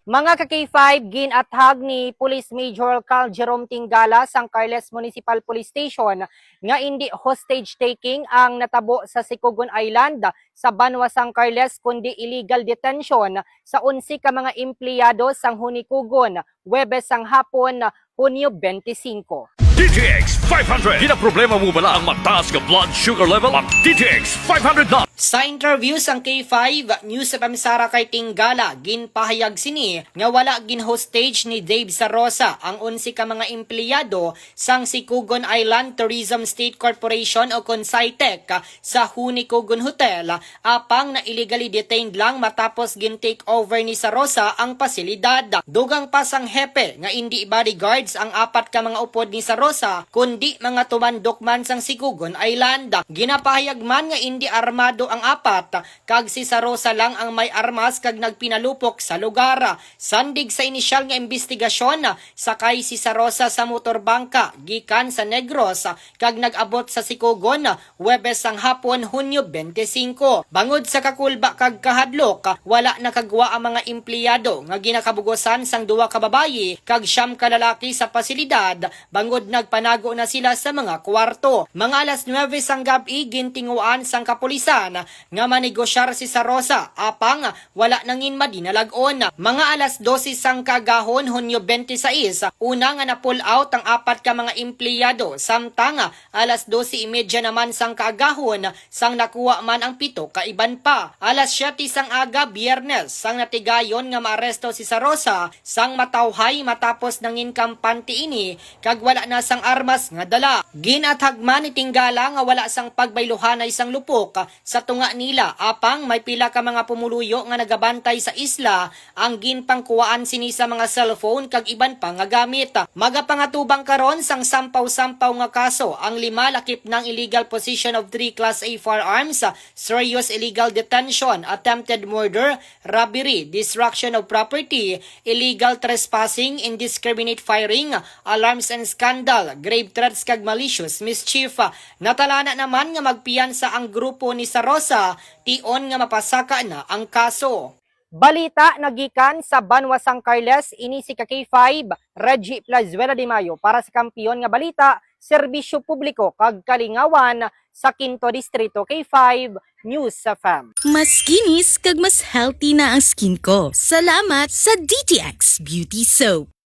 Mga ka-K5, ginathag ni Police Major Carl Jerome Tingala sang Carles Municipal Police Station nga hindi hostage taking ang natabo sa Sicogon Island sa Banwa San Carles kundi illegal detention sa 11 ka mga empleyado sang Hunikugon, Huwebes sang hapon, Hunyo 25. DTX 500. Ginaproblema mo ba ang mataas ka blood sugar level? Ang DTX 500 na! Sa interview sang K5, News FM Sara kay Tingala, ginpahayag sini nga wala ginhostage ni Dave Sarosa ang 11 ka mga empleyado sang Sicogon Island Tourism State Corporation o CONSITEC sa Hunikugon Hotel apang na illegally detained lang matapos gin-take over ni Sarosa ang pasilidad. Dugang pa sang hepe nga hindi bodyguards ang apat ka mga upod ni Sarosa kundi mga tumandok man sang Sicogon Island. Ginapahayag man nga hindi armado ang apat kag si Sarosa lang ang may armas kag nagpinalupok sa lugar. Sandig sa inisyal nga investigasyon, sakay si Sarosa sa motorbangka gikan sa Negros kag nag-abot sa Sicogon Huwebes sang hapon Hunyo 25. Bangod sa kakulba kag kahadlok, wala nakagwa ang mga empleyado nga ginakabugosan sang duwa ka babayi kag siyam ka lalaki sa pasilidad bangod nagpanago na sila sa mga kwarto. Mga alas 9 sang gabi gintinguan sang kapulisan nga manegosyar si Sarosa apang wala nangin madinalagon. Mga alas 12 sang kagahon Hunyo 26, una nga na-pull out ang apat ka mga empleyado samtang alas 12:30 naman sang kagahon sang nakuha man ang 7 ka iban pa. Alas 7 sang aga Biyernes sang natigayon nga maaresto si Sarosa sang matawhay matapos nangin kampante ini kag wala na sang armas nga dala. Ginathagman ni Tingala nga wala sang pagbayluhanay sang lupok sa tunga nila apang may pila ka mga pumuluyo nga nagabantay sa isla ang ginpangkuwaan sini sa mga cellphone kag iban pa nga gamit. Magapangatubang karon sang sampaw-sampaw nga kaso ang 5 lakip ng illegal possession of 3 Class A firearms, serious illegal detention, attempted murder, robbery, destruction of property, illegal trespassing, indiscriminate firing, alarms and scandal, grave threats kag malicious mischief. Natalana naman nga magpiyansa ang grupo ni Sarosa tion nga mapasaka na ang kaso. Balita nagikan sa Banwa San Carles, ini si K5, Reggie Plazuela de Mayo para sa kampiyon nga balita, serbisyo publiko kag kalingawan sa 5 Distrito K5 News FM. Mas kinis kag mas healthy na ang skin ko. Salamat sa DTX Beauty Soap.